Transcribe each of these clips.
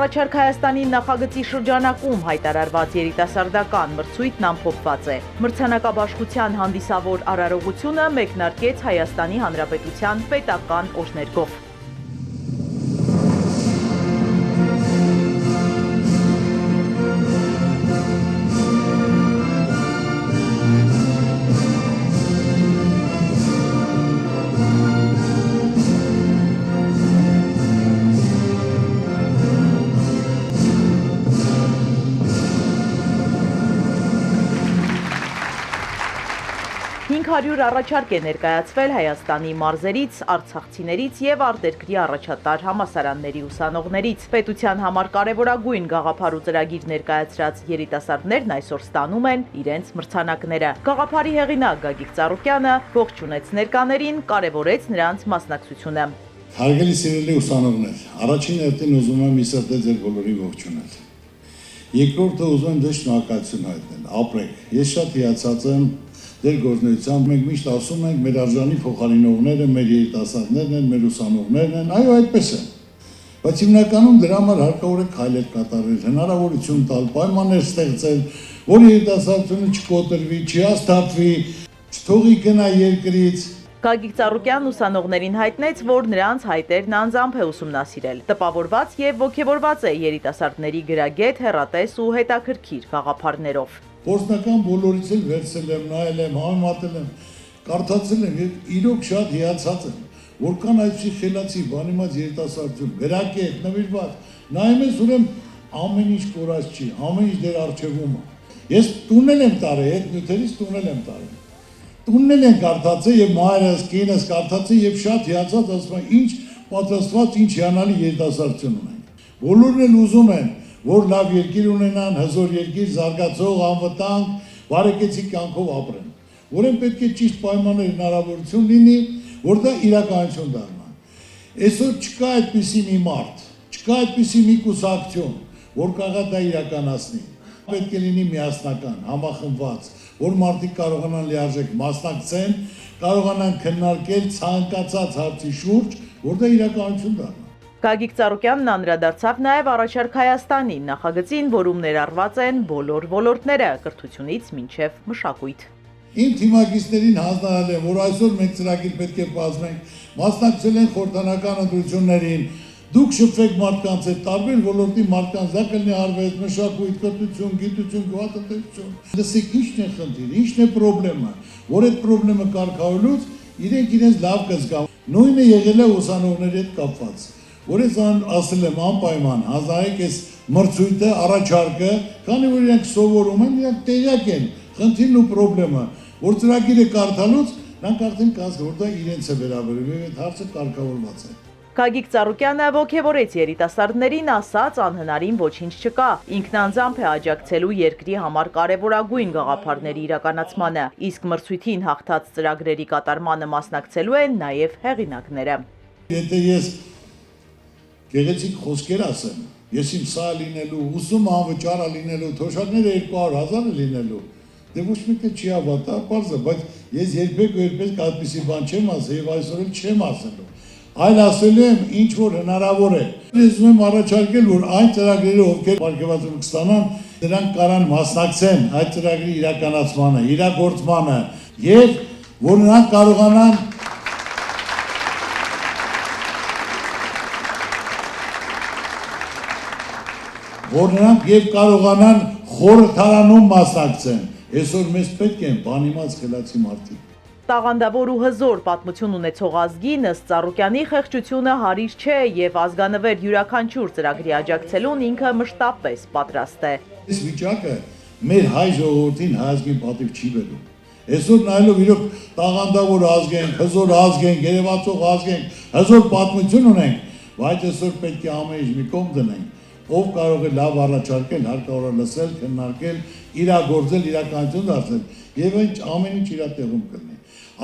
առաջարկ Հայաստանի նախագծի շրջանակում հայտարարված երիտասարդական մրցույթն ամփոփված է։ Մրցանակաբաշխության հանդիսավոր արարողությունը մեկնարկեց Հայաստանի Հանրապետության պետական օրհներգով։ Առաջարկ է ներկայացվել Հայաստանի մարզերից, արցախցիներից և արտերկրի առաջատար համալսարանների ուսանողներից։ Պետության համար կարևորագույն գաղափար ու ծրագիր ներկայացրած երիտասարդներն այսօր ստանում են իրենց մրցանակները։ Գաղափարի հեղինակ Գագիկ Ծառուկյանը ողջունեց ներկաներին, կարևորեց նրանց մասնակցությունը։ Հարգելի սիրելի ուսանողներ, առաջին հերթին ուզում եմ իսրտե ձեր բոլորի ողջունել։ Երկրորդը ուզում եմ ձեզ շնորհակալություն հայտնել, ապրեք։ Ես շատ հիացած եմ Ձեր գործունեությամբ մենք միշտ ասում ենք, մեր արժանի փոխարինողները, մեր երիտասարդներն են, մեր ուսանողներն են, այո, այդպես է։ Բայց հիմնականում դրա համար հարկավոր է քայլեր կատարել, հնարավորություն տալ, պայմաններ ստեղծել, որ երիտասարդությունը չկոտրվի, չհասթափվի, չթողի գնա երկրից։ Գագիկ Ծառուկյանն ուսանողներին հայտնեց, որ նրանց հայտերն անձամբ է ուսումնասիրել, տպավորված և ոգևորված է երիտասարդների գրագետ, հեռատես ու հետաքրքիր գաղափարներով։ Գործնական բոլորից էլ վերցել եմ, նայել եմ, համեմատել եմ, կարդացել եմ և իրոք շատ հիացած եմ, որքան այսպիսի խելացի, բանիմաց երիտասարդություն, գրագետ, նվիրված, նայում ես ուրեմն ամեն ինչ կորած չի, ամեն ինչ դեր առջևում է։ Ես տունել եմ տարել, այդ նյութերից տունել եմ տարել։ Տուննել են կարդացել և մայրս, կինս կարդացել և շատ հիացած ասում են ինչ պատրաստված, ինչ հիանալի երիտասարդություն ունենք։ Բոլորն էլ ուզում են, որ լավ երկիր ունենան, հզոր երկիր, զարգացող, անվտանգ, բարեկեցիկ կյանքով ապրեն։ Ուրեմն պետք է ճիշտ պայմաններ հնարավորություն լինի, որ դա իրականություն դառնա։ Այսօր չկա այդպիսի մի մարդ, չկա այդպիսի մի կուսակցություն, որ կարող դա իրականացնի։ Պետք է լինի միասնական, համախմբված, որ մարդիկ կարողանան լիարժեք մասնակցեն, կարողանան քննարկել ցանկացած հարցի շուրջ, որ դա իրականություն դառնա։ Գագիկ Ծառուկյանն անդրադարձավ նաև առաջարկ Հայաստանի նախագծին, որում ներառված են բոլոր ոլորտները, կրթությունից մինչև մշակույթ։ Իմ թիմակիցներին հանձնարարել եմ, որ այսօր մենք ծրագիր պետք է բազմենք, մասնակցել են խորհրդանական ընտրություններին, դուք շփվեք մարդկանց հետ, տարբեր ոլորտի մարդկանց, դա կլինի արվեստ, մշակույթ, կրթություն, գիտություն, գյուղատնտեսություն։ Լսեք ինչն է խնդիրը, ինչն է խնդրեմը, որ այդ խնդրեմը կարգավորելուց իրենք իրենց լավ կզգան։ Նույնը եղել է ուսանողների հետ կապված, որ ես ասել եմ անպայման, հանձնարարեք այս մրցույթը, առաջարկը, քանի որ իրենք սովորում են, իրենք տեղյակ են խնդիրն ու խնդրեմը, որ ծրագիրը կարդալուց նրանք արդեն կասեն, որ դա իրենց է վերաբերում եւ այդ հարցը կարգավորված է։ Գագիկ Ծառուկյանը ոգևորեց երիտասարդներին, ասաց անհնարին ոչինչ չկա, ինքն անձամբ է աջակցելու երկրի համար կարևորագույն գաղափարների իրականացմանը, իսկ մրցույթին հաղթած ծրագրերի կատարմանը մասնակցելու են նաև հեղինակները։ Եթե ես գեղեցիկ խոսքեր ասեմ, ես իմ սա լինելու, ուսումը անվճար լինելու, թոշակները 200,000 լինելու, դե ոչ մեկը չի հավատա, պարզ է, բայց ես երբեք այդպիսի բան չեմ ասել եւ այսօր էլ չեմ ասելու։ Այլ ասելու եմ ինչ որ հնարավոր է։ Ես ուզում եմ առաջարկել, որ այն ծրագրերը, ովքեր պարգևատրում կստանան, դրանք կարան մասնակցեն այդ ծրագրի իրականացմանը, իրագործմանը եւ որ նրանք կարողանան խորհրդարանում մասնակցեն։ Այսօր մեզ պետք են բանիմաց խելացի մարդիկ։ Տաղանդավոր ու հզոր պատմություն ունեցող ազգին ըստ Ծառուկյանի խեղճությունը հարիր չէ եւ ազգանվեր յուրաքանչյուր ծրագրի աջակցելուն ինքը մշտապես պատրաստ է։ Այս վիճակը մեր հայ ժողովրդին հայ ազգին պատիվ չի բերում։ Այսօր նայելով իրոք տաղանդավոր ազգ ենք, հզոր ազգ ենք, երևացող ազգ ենք, հզոր պատմություն ունենք, բայց այսօր պետք է ամեն ինչ մի կողմ դնենք։ Ով կարող է լավ առաջարկել, հարկավոր է լսել, քննարկել, իրագործել, իրականություն դարձնել եւ ամեն ինչ իր տեղում կլինի։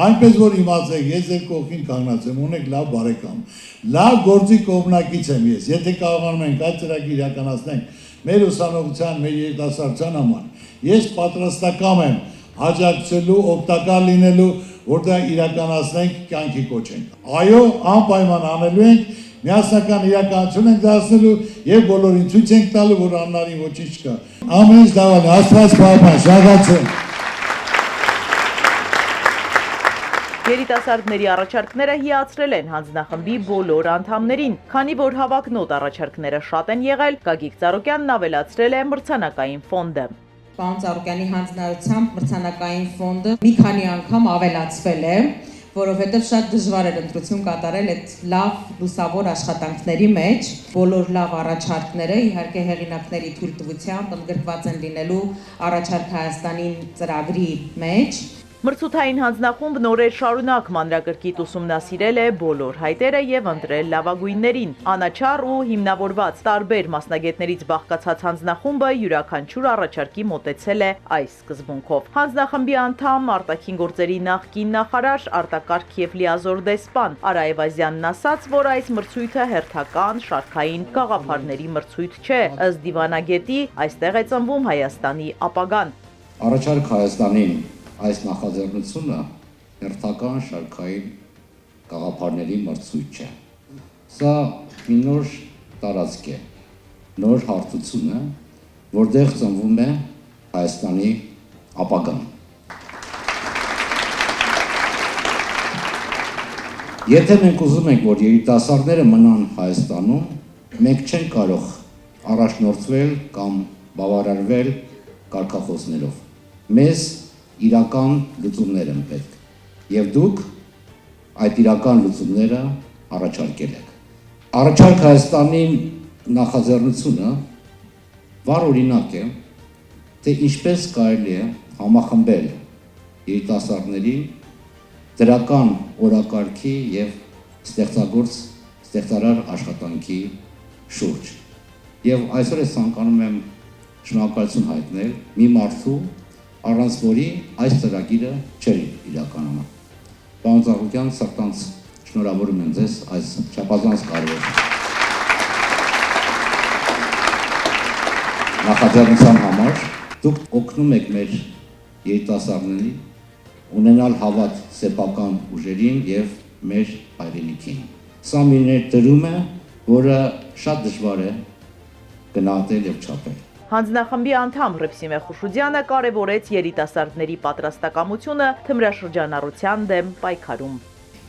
Այնպես որ իմացեք, ես ձեր կողքին կանգնած եմ, ունեք լավ բարեկամ, լավ գործի կողմնակից եմ ես, եթե կարողանում ենք այդ ծրագիրը իրականացնենք մեր ուսանողության, մեր երիտասարդության համար, ես պատրաստակամ եմ աջակցելու, օգտակար լինելու, որ դա իրականացնենք, կյանքի կոչենք։ Այո, անպայման անելու ենք միասնական իրականություն ենք դարձնելու եւ բոլորին ցույց ենք տալու, որ աննարին ոչինչ չկա։ Ամեն ինչ դավալ, Աստված պահպան, շնորհակալություն։ Երիտասարդների առաջարկները հիացրել են հանձնախմբի բոլոր անդամներին, քանի որ հավակնոտ առաջարկները շատ են եղել, Գագիկ Ծառուկյանն ավելացրել է մրցանակային ֆոնդը։ Պարոն Ծառուկյանի հանձնարարությամբ մրցանակային ֆոնդը մի քանի անգամ ավելացվել է, որովհետև շատ դժվար էր ընտրություն կատարել այդ լավ լուսավոր աշխատանքների մեջ, բոլոր լավ առաջարկները իհարկե հեղինակների թույլտվությամբ ընդգրկված են լինելու առաջարկ Հայաստանի ծրագրի մեջ։ Մրցութային հանձնախումբ նորեր շարունակ մանրակրկիտ ուսումնասիրել է բոլոր հայտերը եւ ընտրել լավագույններին։ Անաչառ ու հիմնավորված տարբեր մասնագետներից բաղկացած հանձնախումբը յուրաքանչյուր առաջարկի մոտեցել է այս սկզբունքով։ Հանձնախմբի անդամ արտաքին գործերի նախկին նախարար արտակարգ եւ լիազոր դեսպան Արա Այվազյանն ասաց, որ այս մրցույթը հերթական շարքային գաղափարների մրցույթ չէ։ Ըստ դիվանագետի այստեղ է ծնվում Հայաստանի ապագան։ Առաջարկ Հայաստանին այս նախաձեռնությունը հերթական շարքային գաղափարների մրցույթ չէ։ Սա մի նոր տարածք է, նոր հարթություն է, որտեղ ծնվում է Հայաստանի ապագան։ Եթե մենք ուզում ենք, որ երիտասարդները մնան Հայաստանում, մենք չենք կարող առաջնորդվել կամ բավարարվել կարգախոսներով։ Մեզ իրական լուծումներ են պետք, եւ դուք այդ իրական լուծումները առաջարկել եք։ Առաջարկ Հայաստանի նախաձեռնությունը վառ օրինակ է, թե ինչպես կարելի է համախմբել երիտասարդների դրական օրակարգի եւ ստեղծարար աշխատանքի շուրջ։ Եվ այսօր ես ցանկանում եմ շնորհակալություն հայտնել մի մարդու, առանց որի այս ծրագիրը չէր իրականանա։ Պարոն Ծառուկյան, սրտանց շնորհավորում եմ ձեզ այս չափազանց կարևոր նախաձեռնության համար։ Դուք օգնում եք մեր երիտասարդներին ունենալ հավատ սեփական ուժերին եւ մեր հայրենիքին։ Սա մի ներդրում է, որը շատ դժվար է գնահատել եւ չափել։ Հանձնախմբի անդամ Ռեփսիմե Խուշուդյանը կարևորեց երիտասարդների պատրաստակամությունը թմրաշրջանառության դեմ պայքարում։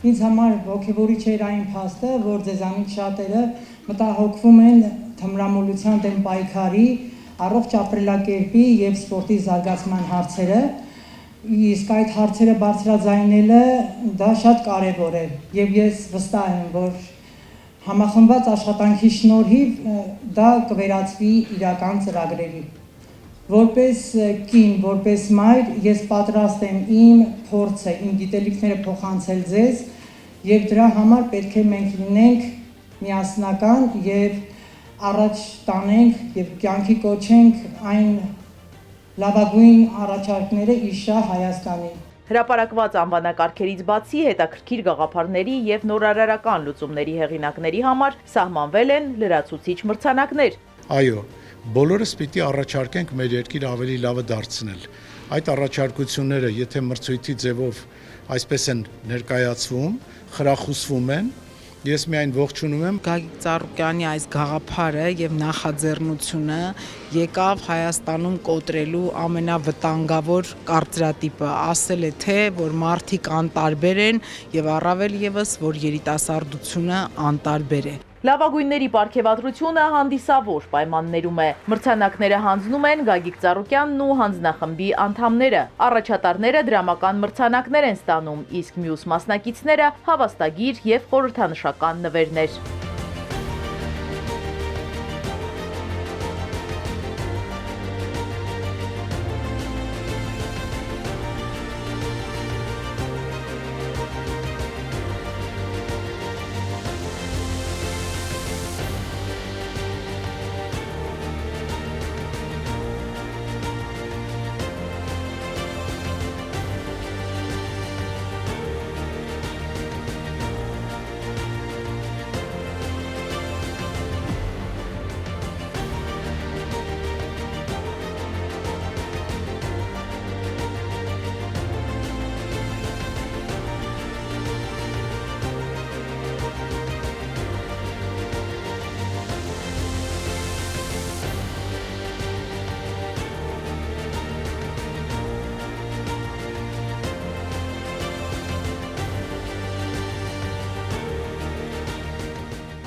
Ինձ համար ոգևորիչ էր այն փաստը, որ ձեզանից շատերը մտահոգվում են թմրամոլության դեմ պայքարի, առողջ ապրելակերպի եւ սպորտի զարգացման հարցերը, իսկ այդ հարցերը բարձրաձայնելը դա շատ կարևոր է եւ ես վստահ եմ, որ համախմբված աշխատանքի շնորհիվ դա կվերածվի իրական ծրագրերի։ Որպես կին, որպես մայր, ես պատրաստ եմ իմ փորձը, իմ գիտելիքները փոխանցել ձեզ եւ դրա համար պետք է մենք լինենք միասնական եւ առաջ տանենք եւ կյանքի կոչենք այն լավագույն առաջարկները իշա Հայաստանի։ Հրապարակված անվանակարգերից բացի հետաքրքիր գաղափարների եւ նորարարական լուծումների հեղինակների համար սահմանվել են լրացուցիչ մրցանակներ։ Այո, բոլորս պիտի առաջարկենք մեր երկիր ավելի լավը դարձնել։ Այդ առաջարկությունները, եթե մրցույթի ձևով այսպես են ներկայացվում, խրախուսվում են, ես միայն ողջունում եմ Գագիկ Ծառուկյանի այս գաղափարը եւ նախաձեռնությունը եկավ Հայաստանում կոտրելու ամենավտանգավոր կարծրատիպը, ասել է թե որ մարդիկ անտարբեր են եւ առավել եւս որ երիտասարդությունը անտարբեր է։ Լավագույնների պարգևատրությունը հանդիսավոր պայմաններում է։ Մրցանակները հանձնում են Գագիկ Ծառուկյանն ու հանձնախմբի անդամները։ Առաջատարները դրամական մրցանակներ են ստանում, իսկ մյուս մասնակիցները հավաստագիր եւ խորհրդանշական նվերներ։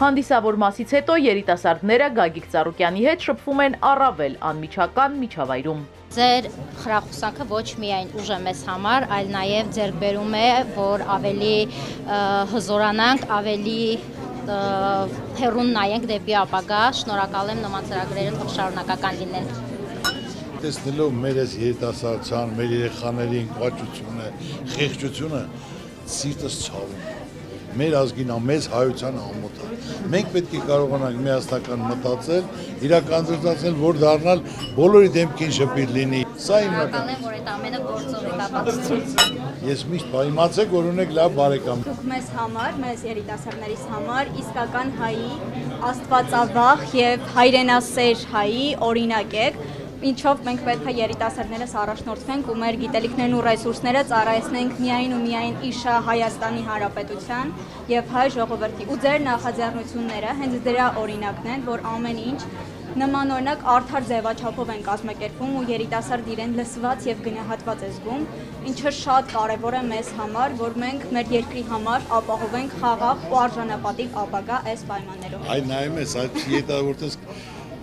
Հանդիսավորմասից հետո երիտասարդները Գագիկ Ծառուկյանի հետ շփվում են առավել անմիջական միջավայրում։ Ձեր խրախուսանքը ոչ միայն ուժ է մեզ համար, այլ նաև ձեռքբերում է, որ ավելի հզորանանք, ավելի հեռուն նայենք դեպի ապագա։ Շնորհակալ եմ նման ծրագրերը թող շարունակական լինեն։ Տեսնելով մեր այս երիտասարդության, մեր երեխաների ընկճությունը, խեղճությունը, սիրտս ցավում։ Մեր ազգին մեծ հայության ամոթ է։ Մենք պետք է կարողանանք միասնական մտածել, իրականացնել, որ դառնալ բոլորի դեմքին շփիտ լինի։ Սա Շնորհակալ եմ, որ այդ ամենը գործողի կապացուցում։ Ես միշտ իմացեք, որ ունեք լավ բարեկամ։ Դուք մեզ համար, մեզ երիտասարդներից համար իսկական հայի, աստվածավախ եւ հայրենասեր հայի օրինակ եք, ինչով մենք պետք է երիտասարդներս առաջնորդվենք ու մեր գիտելիքներն ու ռեսուրսները ծառայեցնենք միայն ու միայն իշա Հայաստանի Հանրապետության եւ հայ ժողովրդի։ Ու ձեր նախաձեռնությունները հենց դրա օրինակն են, որ ամեն ինչ նմանօրինակ արդար ձևաչափով են կազմակերպվում ու երիտասարդ իրեն լսված եւ գնահատված է զգում, ինչը շատ կարեւոր է մեզ համար, որ մենք մեր երկրի համար ապահովենք խաղաղ ու արժանապատիվ ապագա այս պայմաններով։ Այ նայում ես, այդ երիտասարդս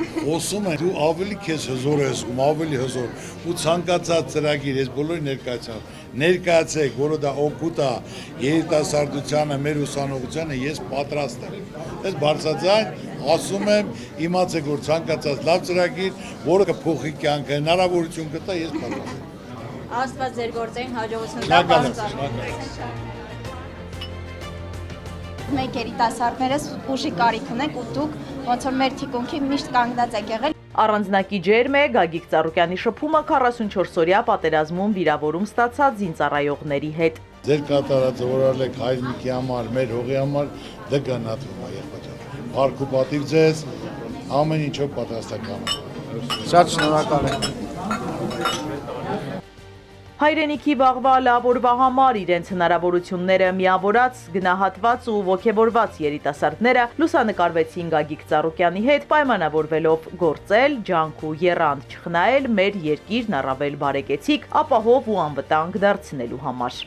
խոսում են, դու ավելի քեզ հզոր ես, ավելի հզոր ու ցանկացած ծրագիր, ես բոլորի ներկայացեք, որը դա օգուտ է երիտասարդությանը, մեր ուսանողությանը, ես պատրաստ եմ։ Ես բարձրաձայն ասում եմ, իմացեք, որ ցանկացած լավ ծրագիր, որը կփոխի կյանքը, հնարավորություն կտա, ես պատրաստ եմ։ Աստված ձեր գործերին հաջողություն տա, բարձր։ Մենք երիտասարդներս ուժի կարիք ունենք ու դուք ոնց որ մեր թիկունքի միշտ կանգնած եք եղել։ Առանձնակի ջերմ է Գագիկ Ծառուկյանի շփումը 44-օրյա պատերազմում վիրավորում ստացած զինծառայողների հետ։ Ձեր կատարածը որ արեք հայրենիքի համար, մեր հողի համար, դա գնահատվում է եղբայր։ Փառք ու պատիվ ձեզ, ամեն ինչով պատրաստական եմ։ Շատ շնորհակալ եմ։ Հայրենիքի վաղվա լավ օրվա համար իրենց հնարավորությունները միավորած, գնահատված ու ոգևորված երիտասարդները լուսանկարվեցին Գագիկ Ծառուկյանի հետ, պայմանավորվելով գործել, ջանք ու եռանդ չխնայել մեր երկիրն առավել բարեկեցիկ, ապահով ու անվտանգ դարձնելու համար։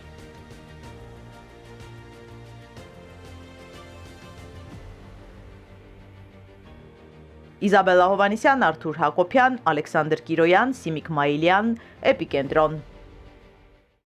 Իզաբելլա Հովհաննիսյան, Արթուր Հակոբյան, Ալեքսանդր Կիրոյան, Սիմիկ Մայիլյան, Էպիկենտրոն։